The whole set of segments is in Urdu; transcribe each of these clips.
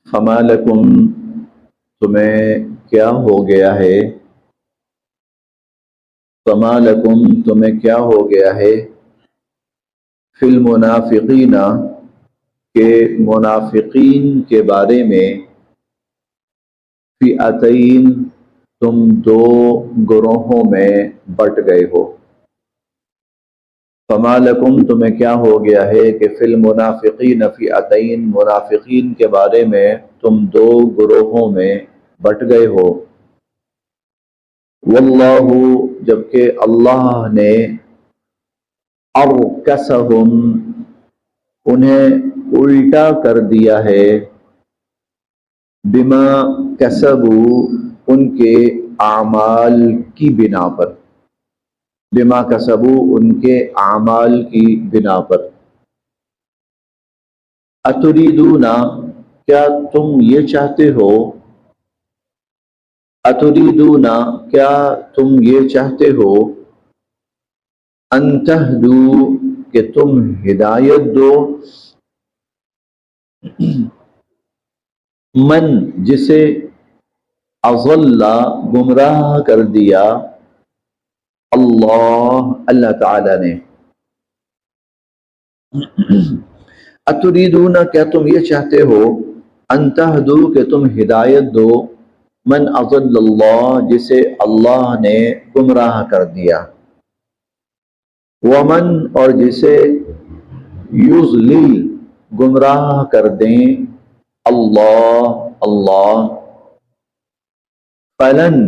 فما لکم تمہیں کیا ہو گیا ہے، فما لکم تمہیں کیا ہو گیا ہے، فی المنافقین کے منافقین کے بارے میں، فئتین تم دو گروہوں میں بٹ گئے ہو۔ فما لکم تمہیں کیا ہو گیا ہے کہ فی المنافقین فئتین منافقین کے بارے میں تم دو گروہوں میں بٹ گئے ہو۔ واللہ جبکہ اللہ نے ارکسہم انہیں الٹا کر دیا ہے، بما کسبوا ان کے اعمال کی بنا پر، بما کسبوا ان کے اعمال کی بنا پر۔ اتریدون کیا تم یہ چاہتے ہو، اتریدون کیا تم یہ چاہتے ہو، ان تہدو کہ تم ہدایت دو، من جسے اضل گمراہ کر دیا اللہ تعالی نے۔ اتریدون کیا تم یہ چاہتے ہو، ان تہدو کہ تم ہدایت دو، من اضل اللہ جسے اللہ نے گمراہ کر دیا، ومن اور جسے یضلل گمراہ کر دیں اللہ، فلن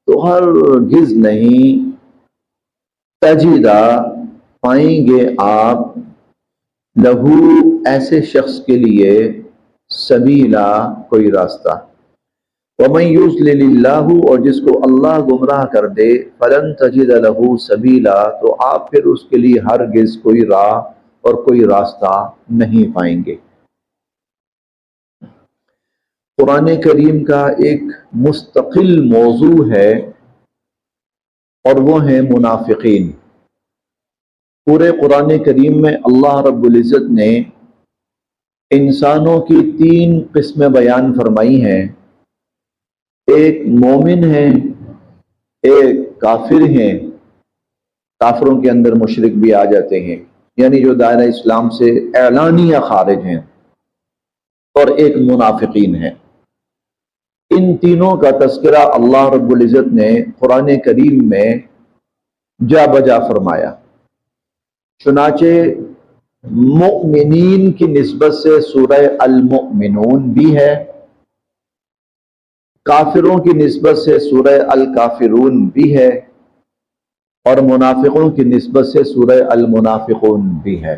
تو ہرگز نہیں، تجدہ پائیں گے آپ، لہو ایسے شخص کے لیے، سبیلا کوئی راستہ، ومن یضلل اللہ اور جس کو اللہ گمراہ کر دے، فلن تجد لہ سبیلا تو آپ پھر اس کے لیے ہرگز کوئی راہ اور کوئی راستہ نہیں پائیں گے۔ قرآن کریم کا ایک مستقل موضوع ہے اور وہ ہیں منافقین۔ پورے قرآن کریم میں اللہ رب العزت نے انسانوں کی تین قسمیں بیان فرمائی ہیں، ایک مومن ہے، ایک کافر ہیں، کافروں کے اندر مشرک بھی آ جاتے ہیں، یعنی جو دائرہ اسلام سے اعلانیہ خارج ہیں، اور ایک منافقین ہیں۔ ان تینوں کا تذکرہ اللہ رب العزت نے قرآن کریم میں جا بجا فرمایا، چنانچہ مؤمنین کی نسبت سے سورہ المؤمنون بھی ہے، کافروں کی نسبت سے سورہ الکافرون بھی ہے، اور منافقوں کی نسبت سے سورہ المنافقون بھی ہے۔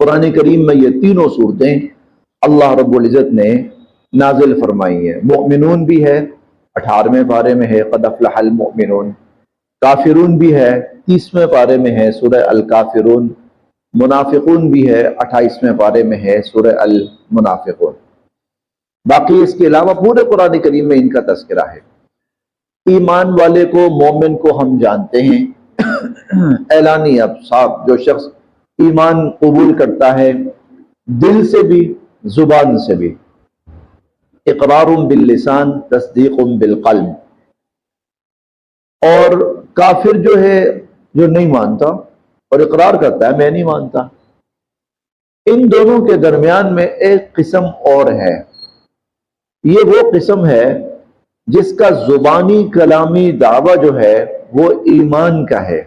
قرآن کریم میں یہ تینوں صورتیں اللہ رب العزت نے نازل فرمائی ہیں۔ مؤمنون بھی ہے، 18ویں پارے میں ہے قد افلح المؤمنون، کافرون بھی ہے، 30ویں پارے میں ہے سورہ الکافرون، منافقون بھی ہے، 28ویں پارے میں ہے سورہ المنافقون۔ باقی اس کے علاوہ پورے قرآن کریم میں ان کا تذکرہ ہے۔ ایمان والے کو، مومن کو ہم جانتے ہیں، اعلانیہ صاحب جو شخص ایمان قبول کرتا ہے دل سے بھی زبان سے بھی، اقرار باللسان تصدیق بالقلب، اور کافر جو ہے جو نہیں مانتا اور اقرار کرتا ہے میں نہیں مانتا، ان دونوں کے درمیان میں ایک قسم اور ہے، یہ وہ قسم ہے جس کا زبانی کلامی دعویٰ جو ہے وہ ایمان کا ہے،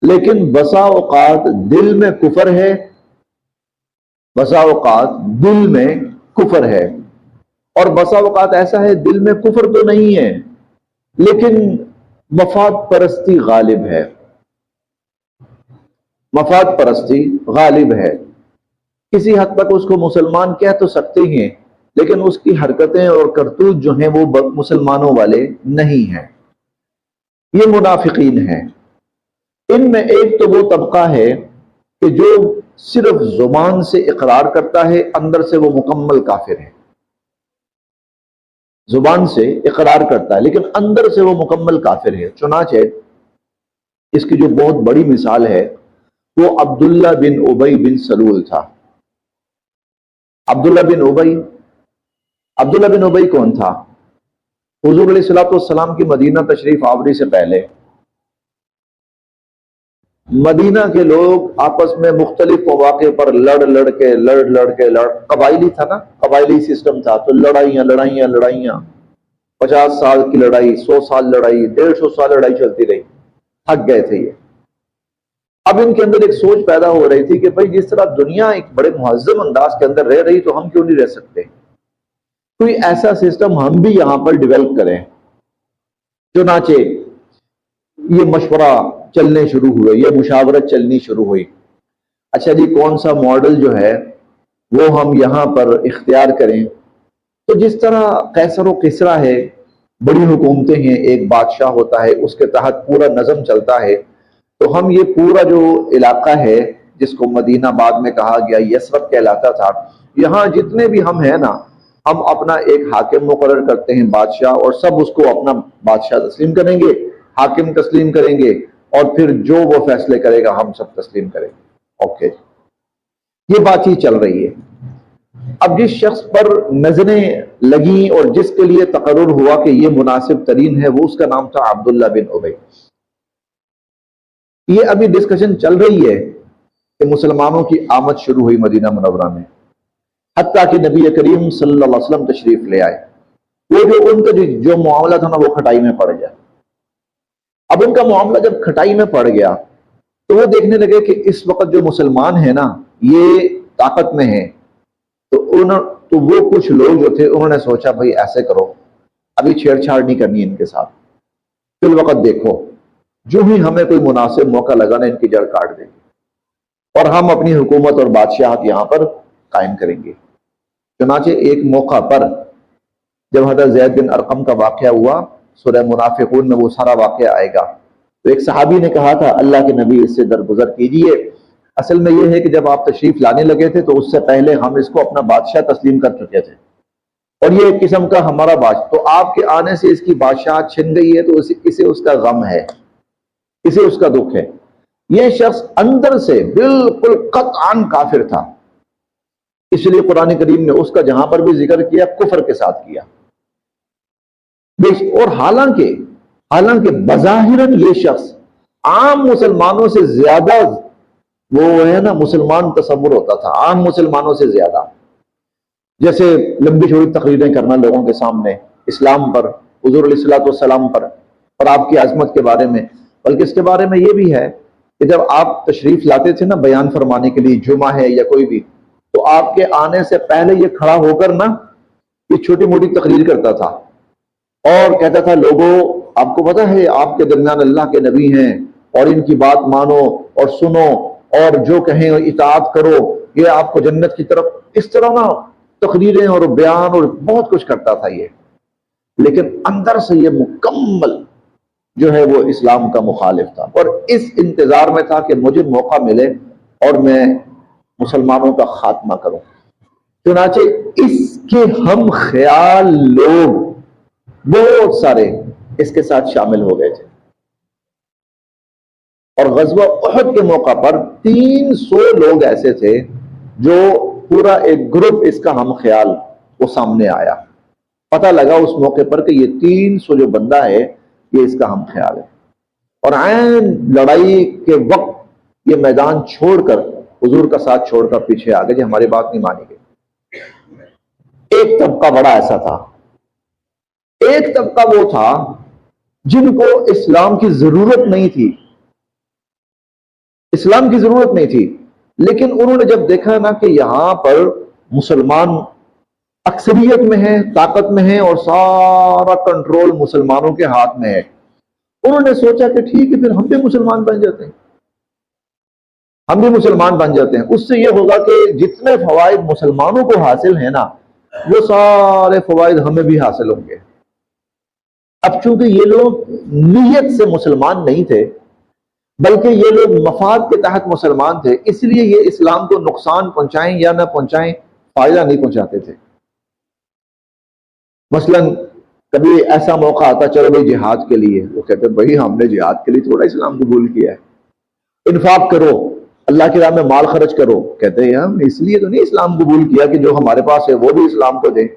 لیکن بسا اوقات دل میں کفر ہے، بسا اوقات دل میں کفر ہے، اور بسا اوقات ایسا ہے دل میں کفر تو نہیں ہے لیکن مفاد پرستی غالب ہے، مفاد پرستی غالب ہے۔ کسی حد تک اس کو مسلمان کہہ تو سکتے ہیں لیکن اس کی حرکتیں اور کرتوت جو ہیں وہ مسلمانوں والے نہیں ہیں۔ یہ منافقین ہیں۔ ان میں ایک تو وہ طبقہ ہے کہ جو صرف زبان سے اقرار کرتا ہے، اندر سے وہ مکمل کافر ہے، زبان سے اقرار کرتا ہے لیکن اندر سے وہ مکمل کافر ہے۔ چنانچہ اس کی جو بہت بڑی مثال ہے وہ عبداللہ بن ابی بن سلول تھا۔ عبداللہ بن ابی، عبداللہ بن ابی کون تھا؟ حضور علیہ الصلوۃ والسلام کی مدینہ تشریف آوری سے پہلے مدینہ کے لوگ آپس میں مختلف مواقع پر لڑ قبائلی تھا نا، قبائلی سسٹم تھا، تو لڑائیاں 50 سال کی لڑائی، 100 سال لڑائی، 150 سال لڑائی چلتی رہی، تھک گئے تھے یہ۔ اب ان کے اندر ایک سوچ پیدا ہو رہی تھی کہ بھائی جس طرح دنیا ایک بڑے مہذب انداز کے اندر رہ رہی تو ہم کیوں نہیں رہ سکتے، کوئی ایسا سسٹم ہم بھی یہاں پر ڈیولپ کریں۔ چنانچہ یہ مشورہ چلنے شروع ہوئے، یہ مشاورت چلنی شروع ہوئی، اچھا جی کون سا ماڈل جو ہے وہ ہم یہاں پر اختیار کریں۔ تو جس طرح قیصر و کسریٰ ہے، بڑی حکومتیں ہیں، ایک بادشاہ ہوتا ہے، اس کے تحت پورا نظم چلتا ہے، تو ہم یہ پورا جو علاقہ ہے جس کو مدینہ بعد میں کہا گیا یثرب کہلاتا تھا، یہاں جتنے بھی ہم ہیں نا، ہم اپنا ایک حاکم مقرر کرتے ہیں بادشاہ، اور سب اس کو اپنا بادشاہ تسلیم کریں گے، حاکم تسلیم کریں گے، اور پھر جو وہ فیصلے کرے گا ہم سب تسلیم کریں گے۔ اوکے، یہ بات چیت چل رہی ہے۔ اب جس شخص پر نظریں لگیں اور جس کے لیے تقرر ہوا کہ یہ مناسب ترین ہے، وہ اس کا نام تھا عبداللہ بن ابی۔ یہ ابھی ڈسکشن چل رہی ہے کہ مسلمانوں کی آمد شروع ہوئی مدینہ منورہ میں، حتیٰ کہ نبی کریم صلی اللہ علیہ وسلم تشریف لے آئے۔ وہ جو ان کا جو معاملہ تھا نا وہ کھٹائی میں پڑ گیا۔ اب ان کا معاملہ جب کھٹائی میں پڑ گیا تو وہ دیکھنے لگے کہ اس وقت جو مسلمان ہیں نا یہ طاقت میں ہیں، تو وہ کچھ لوگ جو تھے انہوں نے سوچا بھائی ایسے کرو، ابھی چھیڑ چھاڑ نہیں کرنی ان کے ساتھ، فی الوقت دیکھو جو ہی ہمیں کوئی مناسب موقع لگا نا ان کی جڑ کاٹ دیں گے اور ہم اپنی حکومت اور بادشاہت یہاں پر قائم کریں گے۔ چنانچہ ایک موقع پر جب حضرت زید بن ارقم کا واقعہ ہوا، سورہ منافقون میں وہ سارا واقعہ آئے گا، تو ایک صحابی نے کہا تھا اللہ کے نبی اس سے درگزر کیجئے۔ اصل میں یہ ہے کہ جب آپ تشریف لانے لگے تھے تو اس سے پہلے ہم اس کو اپنا بادشاہ تسلیم کر چکے تھے، اور یہ ایک قسم کا ہمارا بادشاہ، تو آپ کے آنے سے اس کی بادشاہت چھن گئی ہے، تو اسے اس کا غم ہے، اسے اس کا دکھ ہے۔ یہ شخص اندر سے بالکل قطعاً کافر تھا، اس لیے قرآن کریم نے اس کا جہاں پر بھی ذکر کیا کفر کے ساتھ کیا۔ اور حالانکہ بظاہراً یہ شخص عام مسلمانوں سے زیادہ وہ ہے نا مسلمان تصور ہوتا تھا، عام مسلمانوں سے زیادہ، جیسے لمبی چوڑی تقریریں کرنا لوگوں کے سامنے اسلام پر، حضور علیہ الصلوۃ والسلام پر اور آپ کی عظمت کے بارے میں۔ بلکہ اس کے بارے میں یہ بھی ہے کہ جب آپ تشریف لاتے تھے نا بیان فرمانے کے لیے، جمعہ ہے یا کوئی بھی، تو آپ کے آنے سے پہلے یہ کھڑا ہو کر نا یہ چھوٹی موٹی تقریر کرتا تھا اور کہتا تھا لوگوں آپ کو پتہ ہے آپ کے درمیان اللہ کے نبی ہیں اور ان کی بات مانو اور سنو اور جو کہیں اطاعت کرو، یہ آپ کو جنت کی طرف، اس طرح نا تقریریں اور بیان اور بہت کچھ کرتا تھا یہ، لیکن اندر سے یہ مکمل جو ہے وہ اسلام کا مخالف تھا، اور اس انتظار میں تھا کہ مجھے موقع ملے اور میں مسلمانوں کا خاتمہ کروں۔ چنانچہ اس کے ہم خیال لوگ بہت سارے اس کے ساتھ شامل ہو گئے تھے، اور غزوہ احد کے موقع پر 300 لوگ ایسے تھے جو پورا ایک گروپ اس کا ہم خیال وہ سامنے آیا، پتہ لگا اس موقع پر کہ یہ 300 جو بندہ ہے یہ اس کا ہم خیال ہے، اور عین لڑائی کے وقت یہ میدان چھوڑ کر حضور کا ساتھ چھوڑ کر پیچھے آ گئے، جی ہماری بات نہیں مانی گئی۔ ایک طبقہ بڑا ایسا تھا، ایک طبقہ وہ تھا جن کو اسلام کی ضرورت نہیں تھی، اسلام کی ضرورت نہیں تھی، لیکن انہوں نے جب دیکھا نا کہ یہاں پر مسلمان اکثریت میں ہیں، طاقت میں ہیں، اور سارا کنٹرول مسلمانوں کے ہاتھ میں ہے، انہوں نے سوچا کہ ٹھیک ہے پھر ہم بھی مسلمان بن جاتے ہیں، ہم بھی مسلمان بن جاتے ہیں، اس سے یہ ہوگا کہ جتنے فوائد مسلمانوں کو حاصل ہیں نا وہ سارے فوائد ہمیں بھی حاصل ہوں گے۔ اب چونکہ یہ لوگ نیت سے مسلمان نہیں تھے بلکہ یہ لوگ مفاد کے تحت مسلمان تھے، اس لیے یہ اسلام کو نقصان پہنچائیں یا نہ پہنچائیں فائدہ نہیں پہنچاتے تھے۔ مثلا کبھی ایسا موقع آتا چلو بھائی جہاد کے لیے، وہ کہتے بھائی ہم نے جہاد کے لیے تھوڑا اسلام قبول کیا ہے، انفاق کرو، اللہ کی راہ میں مال خرچ کرو، کہتے ہیں ہم اس لیے تو نہیں اسلام قبول کیا کہ جو ہمارے پاس ہے وہ بھی اسلام کو دیں.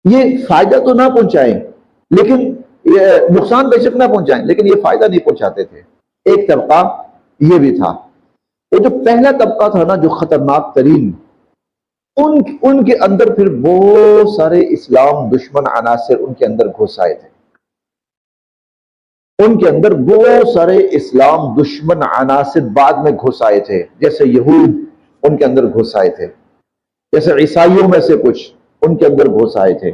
یہ فائدہ تو نہ پہنچائیں لیکن یہ نقصان بے شک نہ پہنچائیں لیکن یہ فائدہ نہیں پہنچاتے تھے. ایک طبقہ یہ بھی تھا. وہ جو پہلا طبقہ تھا نا جو خطرناک ترین، ان کے اندر پھر بہت سارے اسلام دشمن عناصر ان کے اندر گھس آئے تھے. ان کے اندر بہت سارے اسلام دشمن عناصر بعد میں گھس آئے تھے، جیسے یہود ان کے اندر گھس آئے تھے، جیسے عیسائیوں میں سے کچھ ان کے اندر گھس آئے تھے.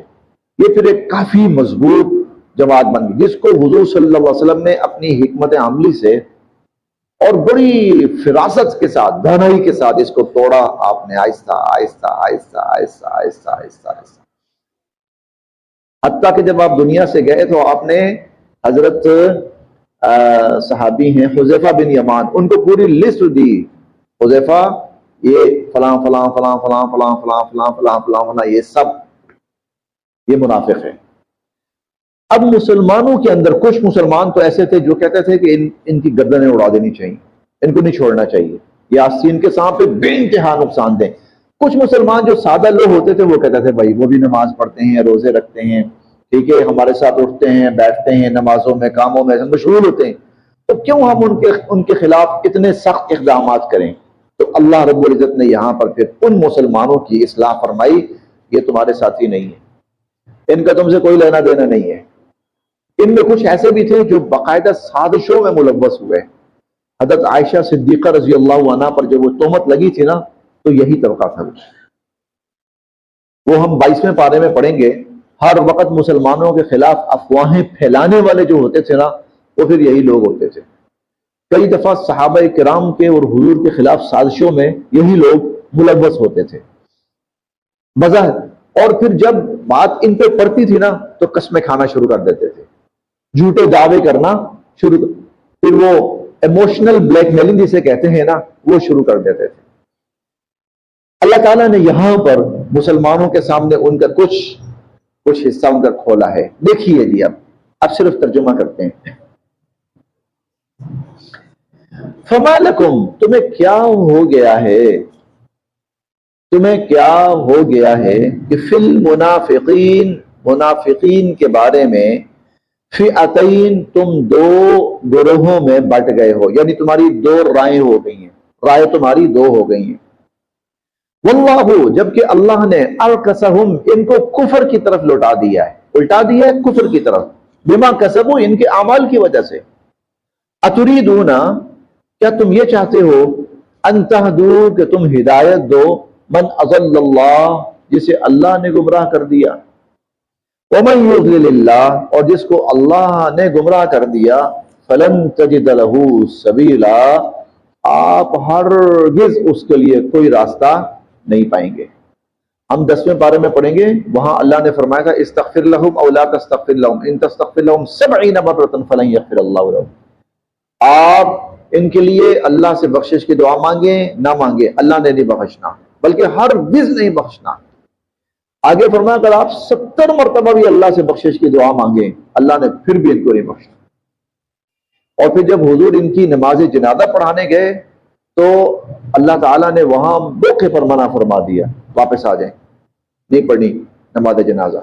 یہ پھر ایک کافی مضبوط جماعت بن گئی جس کو حضور صلی اللہ علیہ وسلم نے اپنی حکمت عملی سے اور بڑی فراست کے ساتھ، دانائی کے ساتھ اس کو توڑا. آپ نے آہستہ آہستہ آہستہ آہستہ آہستہ آہستہ آہستہ، حتیٰ کہ جب آپ دنیا سے گئے تو آپ نے حضرت صحابی ہیں حذیفہ بن یمان، ان کو پوری لسٹ دی. حذیفہ یہ فلاں فلاں فلاں فلاں فلاں فلاں فلاں فلاں فلاں فلاں، یہ سب یہ منافق ہے. اب مسلمانوں کے اندر کچھ مسلمان تو ایسے تھے جو کہتے تھے کہ ان کی گردنیں اڑا دینی چاہیے، ان کو نہیں چھوڑنا چاہیے، یہ آستین کے سانپ پہ بے انتہا نقصان دیں. کچھ مسلمان جو سادہ لوگ ہوتے تھے وہ کہتے تھے بھائی وہ بھی نماز پڑھتے ہیں، روزے رکھتے ہیں، ٹھیک ہے، ہمارے ساتھ اٹھتے ہیں بیٹھتے ہیں، نمازوں میں کاموں میں مشغول ہوتے ہیں، تو کیوں ہم ان کے خلاف اتنے سخت اقدامات کریں. تو اللہ رب العزت نے یہاں پر پھر ان مسلمانوں کی اصلاح فرمائی، یہ تمہارے ساتھی نہیں ہے، ان کا تم سے کوئی لینا دینا نہیں ہے. ان میں کچھ ایسے بھی تھے جو باقاعدہ سازشوں میں ملوث ہوئے. حضرت عائشہ صدیقہ رضی اللہ عنہ پر جب وہ تہمت لگی تھی نا تو یہی طبقہ تھا. وہ ہم 22ویں پارے میں پڑھیں گے. ہر وقت مسلمانوں کے خلاف افواہیں پھیلانے والے جو ہوتے تھے نا وہ پھر یہی لوگ ہوتے تھے. کئی دفعہ صحابہ کرام کے اور حضور کے خلاف سازشوں میں یہی لوگ ملوث ہوتے تھے بظاہر، اور پھر جب بات ان پہ پڑتی تھی نا تو قسمیں کھانا شروع کر دیتے تھے، جھوٹے دعوے کرنا شروع، پھر وہ ایموشنل بلیک میلنگ جسے کہتے ہیں نا وہ شروع کر دیتے تھے. اللہ تعالیٰ نے یہاں پر مسلمانوں کے سامنے ان کا کچھ حصہ ان کا کھولا ہے. دیکھیے جی اب صرف ترجمہ کرتے ہیں. فما لکم، تمہیں کیا ہو گیا ہے، تمہیں کیا ہو گیا ہے کہ فی المنافقین، منافقین کے بارے میں، فئتین، تم دو گروہوں میں بٹ گئے ہو، یعنی تمہاری دو رائیں ہو گئی ہیں، رائے تمہاری دو ہو گئی ہیں. واللہ، جبکہ اللہ نے ارکسہم، ان کو کفر کی طرف لوٹا دیا ہے، الٹا دیا ہے کفر کی طرف، بما کسبوا، ان کے اعمال کی وجہ سے. اتریدون، کیا تم یہ چاہتے ہو، ان تہدو، کہ تم ہدایت دو، من اضل اللہ، جسے اللہ نے گمراہ کر دیا، ومن یضلل اللہ، اور جس کو اللہ نے گمراہ کر دیا، فلن تجد لہ سبیلا، آپ ہرگز اس کے لیے کوئی راستہ نہیں پائیں گے. ہم 10ویں پارے میں پڑھیں گے، وہاں اللہ نے فرمایا تھا استغفر لہم او لا تستغفر لہم ان تستغفر لہم 70 مرۃ فلن یغفر اللہ لہم. آپ ان کے لیے اللہ سے بخشش کی دعا مانگیں نہ مانگیں، اللہ نے نہیں بخشنا، بلکہ ہرگز نہیں بخشنا. آگے فرمایا اگر آپ 70 مرتبہ بھی اللہ سے بخشش کی دعا مانگیں اللہ نے پھر بھی ان کو نہیں بخشنا. اور پھر جب حضور ان کی نماز جنازہ پڑھانے گئے تو اللہ تعالیٰ نے وہاں موقع پر منع فرما دیا، واپس آ جائیں، نہیں پڑھنی نماز جنازہ.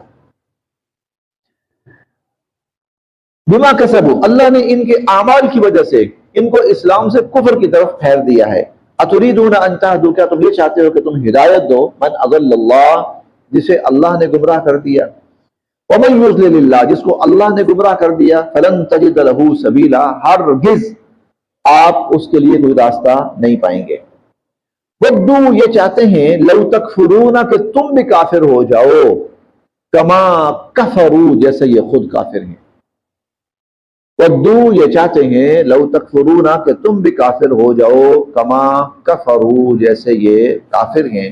بما کسبوا، اللہ نے ان کے اعمال کی وجہ سے ان کو اسلام سے کفر کی طرف پھیر دیا ہے. اتریدون ان تہدوا، کیا تم یہ چاہتے ہو کہ تم ہدایت دو، من اضل اللہ، جسے اللہ نے گمراہ کر دیا، ومن یضلل اللہ، جس کو اللہ نے گمراہ کر دیا، فلن تجد لہ سبیلا، ہرگز آپ اس کے لیے کوئی راستہ نہیں پائیں گے. ودو، یہ چاہتے ہیں، لو تکفرون، کہ تم بھی کافر ہو جاؤ، کما کفروا، جیسے یہ خود کافر ہیں. ودو، یہ چاہتے ہیں، لو تکفرون، کہ تم بھی کافر ہو جاؤ، کما کفروا، جیسے یہ کافر ہیں.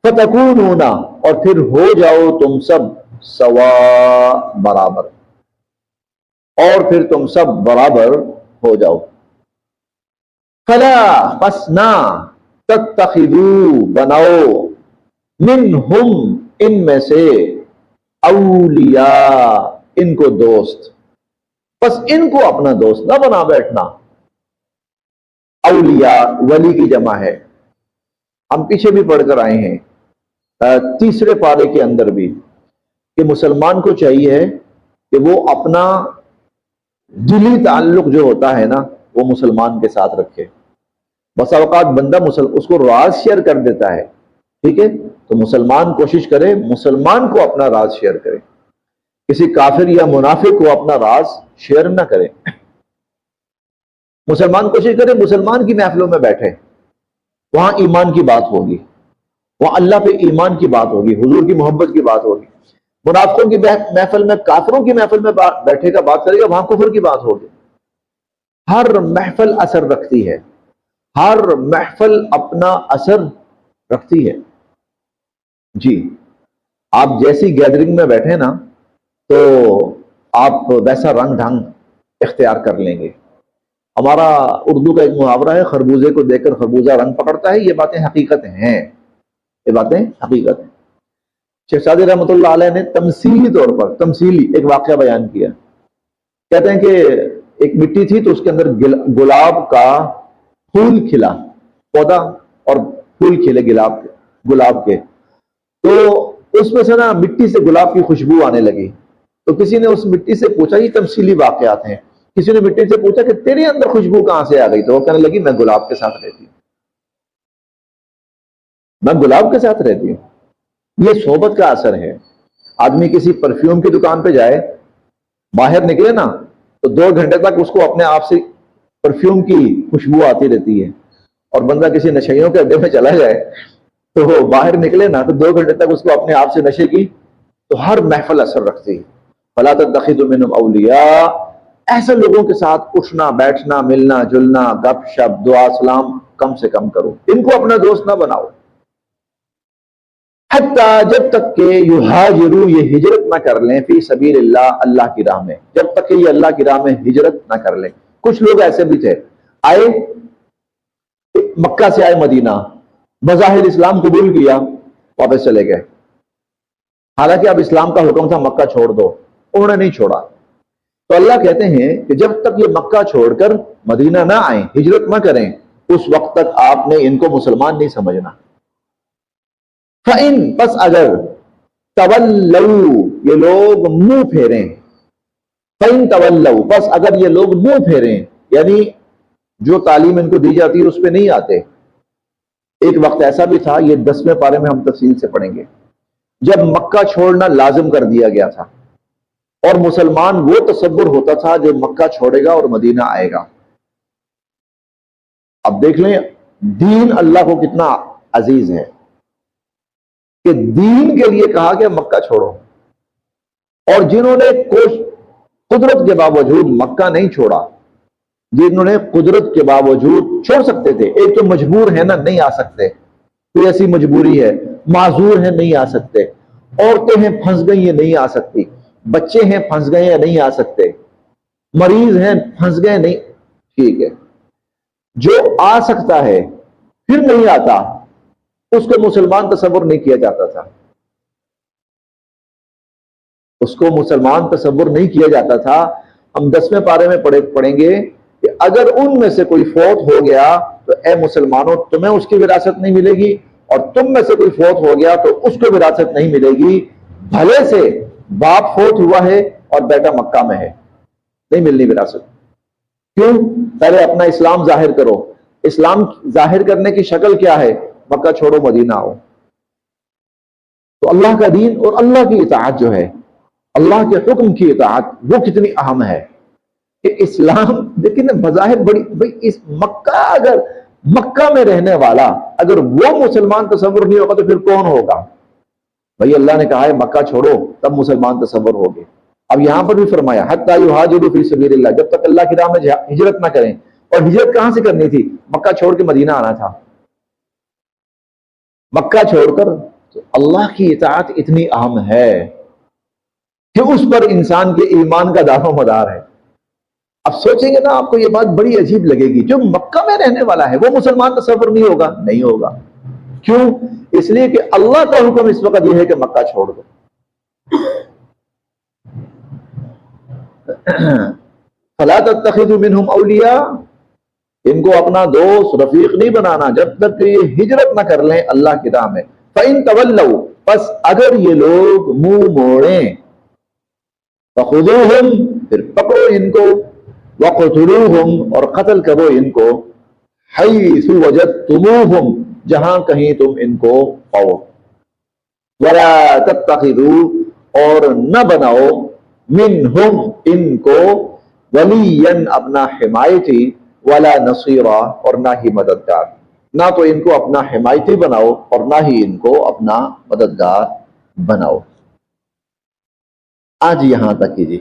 فتکونون، اور پھر ہو جاؤ تم سب سوا، برابر، اور پھر تم سب برابر ہو جاؤ. فلا، پس نہ، تتخذوا، بناؤ، منہم، ان میں سے، اولیاء، ان کو دوست، بس ان کو اپنا دوست نہ بنا بیٹھنا. اولیاء ولی کی جمع ہے. ہم پیچھے بھی پڑھ کر آئے ہیں تیسرے پارے کے اندر بھی کہ مسلمان کو چاہیے کہ وہ اپنا دلی تعلق جو ہوتا ہے نا وہ مسلمان کے ساتھ رکھے. بسا اوقات بندہ اس کو راز شیئر کر دیتا ہے، ٹھیک ہے، تو مسلمان کوشش کرے مسلمان کو اپنا راز شیئر کرے، کسی کافر یا منافق کو اپنا راز شیئر نہ کرے. مسلمان کوشش کرے مسلمان کی محفلوں میں بیٹھے، وہاں ایمان کی بات ہوگی، وہاں اللہ پہ ایمان کی بات ہوگی، حضور کی محبت کی بات ہوگی. منافقوں کی محفل میں، کافروں کی محفل میں بیٹھے گا، بات کرے گا، وہاں کفر کی بات ہوگی. ہر محفل اثر رکھتی ہے، ہر محفل اپنا اثر رکھتی ہے. جی آپ جیسی گیدرنگ میں بیٹھے نا تو آپ ویسا رنگ ڈھنگ اختیار کر لیں گے. ہمارا اردو کا ایک محاورہ ہے، خربوزے کو دیکھ کر خربوزہ رنگ پکڑتا ہے. یہ باتیں حقیقت ہیں، یہ باتیں حقیقت ہیں. شیخ سعدی رحمۃ اللہ علیہ نے تمثیلی طور پر تمثیلی ایک واقعہ بیان کیا. کہتے ہیں کہ ایک مٹی تھی تو اس کے اندر گلاب کا پھول کھلا، پودا اور پھول کھلے گلاب کے. تو اس میں سے نا مٹی سے گلاب کی خوشبو آنے لگی. تو کسی نے اس مٹی سے پوچھا، یہ تمثیلی واقعات ہیں، کسی نے مٹی سے پوچھا کہ تیرے اندر خوشبو کہاں سے آ گئی؟ تو وہ کہنے لگی میں گلاب کے ساتھ رہتی ہوں، میں گلاب کے ساتھ رہتی ہوں. یہ صحبت کا اثر ہے. آدمی کسی پرفیوم کی دکان پہ جائے، باہر نکلے نا تو 2 گھنٹے تک اس کو اپنے آپ سے پرفیوم کی خوشبو آتی رہتی ہے. اور بندہ کسی نشیوں کے اڈے میں چلا جائے تو وہ باہر نکلے نا تو 2 گھنٹے تک اس کو اپنے آپ سے نشے کی تو ہر محفل اثر رکھتی ہے. فلا تتخذوا منهم اولیاء، ایسے لوگوں کے ساتھ اٹھنا بیٹھنا ملنا جلنا گپ شپ دعا سلام کم سے کم کرو، ان کو اپنا دوست نہ بناؤ. حتیٰ جب تک کہ یہاجروا، یہ ہجرت نہ کر لیں، فی سبیل اللہ، اللہ کی راہ میں، جب تک کہ یہ اللہ کی راہ میں ہجرت نہ کر لیں. کچھ لوگ ایسے بھی تھے، آئے مکہ سے آئے مدینہ، بظاہر اسلام قبول کیا، واپس چلے گئے. حالانکہ اب اسلام کا حکم تھا مکہ چھوڑ دو، انہوں نے نہیں چھوڑا. تو اللہ کہتے ہیں کہ جب تک یہ مکہ چھوڑ کر مدینہ نہ آئیں، ہجرت نہ کریں، اس وقت تک آپ نے ان کو مسلمان نہیں سمجھنا. فَإِن، پس اگر تولوا، یہ لوگ منہ پھیریں، فَإِن تولوا، پس اگر یہ لوگ منہ پھیریں، یعنی جو تعلیم ان کو دی جاتی ہے اس پہ نہیں آتے. ایک وقت ایسا بھی تھا، یہ 10ویں پارے میں ہم تفصیل سے پڑھیں گے، جب مکہ چھوڑنا لازم کر دیا گیا تھا اور مسلمان وہ تصور ہوتا تھا جو مکہ چھوڑے گا اور مدینہ آئے گا. اب دیکھ لیں دین اللہ کو کتنا عزیز ہے کہ دین کے لیے کہا کہ مکہ چھوڑو. اور جنہوں نے قدرت کے باوجود مکہ نہیں چھوڑا، جنہوں نے قدرت کے باوجود چھوڑ سکتے تھے، ایک تو مجبور ہے نا، نہیں آ سکتے، کوئی ایسی مجبوری ہے، معذور ہیں نہیں آ سکتے، عورتیں ہیں پھنس گئی ہیں نہیں آ سکتی، بچے ہیں پھنس گئے ہیں نہیں آ سکتے، مریض ہیں پھنس گئے نہیں، ٹھیک ہے. جو آ سکتا ہے پھر نہیں آتا، اس کو مسلمان تصور نہیں کیا جاتا تھا، اس کو مسلمان تصور نہیں کیا جاتا تھا. ہم 10ویں پارے میں پڑھیں گے کہ اگر ان میں سے کوئی فوت ہو گیا تو اے مسلمانوں تمہیں اس کی وراثت نہیں ملے گی، اور تم میں سے کوئی فوت ہو گیا تو اس کو وراثت نہیں ملے گی. بھلے سے باپ فوت ہوا ہے اور بیٹا مکہ میں ہے، نہیں ملنی وراثت. کیوں؟ پہلے اپنا اسلام ظاہر کرو. اسلام ظاہر کرنے کی شکل کیا ہے؟ مکہ چھوڑو مدینہ آؤ. تو اللہ کا دین اور اللہ کی اطاعت جو ہے، اللہ کے حکم کی اطاعت، وہ کتنی اہم ہے کہ اسلام لیکن بظاہر بڑی اس مکہ، اگر مکہ میں رہنے والا اگر وہ مسلمان تصور نہیں ہوگا تو پھر کون ہوگا؟ بھائی اللہ نے کہا ہے مکہ چھوڑو تب مسلمان تصور ہوگے. اب یہاں پر بھی فرمایا حتیٰ یہاجروا فی سبیل اللہ، جب تک اللہ کی راہ میں ہجرت نہ کریں. اور ہجرت کہاں سے کرنی تھی؟ مکہ چھوڑ کے مدینہ آنا تھا. مکہ چھوڑ کر اللہ کی اطاعت اتنی اہم ہے کہ اس پر انسان کے ایمان کا دار و مدار ہے. اب سوچیں گے نا آپ کو یہ بات بڑی عجیب لگے گی، جو مکہ میں رہنے والا ہے وہ مسلمان تصور نہیں ہوگا؟ نہیں ہوگا. کیوں؟ اس لیے کہ اللہ کا حکم اس وقت یہ ہے کہ مکہ چھوڑ دو. فلا تتخذوا منهم اولیاء، ان کو اپنا دوست رفیق نہیں بنانا جب تک کہ یہ ہجرت نہ کر لیں اللہ کی راہ میں. فَإِن تَوَلَّوْا پس اگر یہ لوگ منہ موڑیں فَخُذُوهُمْ پھر پکڑو ان کو وَقْتُلُوهُمْ اور قتل کرو ان کو حَيْثُ وَجَدْتُمُوهُمْ جہاں کہیں تم ان کو پاؤ وَلَا تَتَّخِذُوا اور نہ بناؤ مِنْهُمْ ان کو وَلِيًّا اپنا حمایتی وَلَا نَصِيرًا اور نہ ہی مددگار. نہ تو ان کو اپنا حمایتی بناؤ اور نہ ہی ان کو اپنا مددگار بناؤ. آج یہاں تک کیجیے.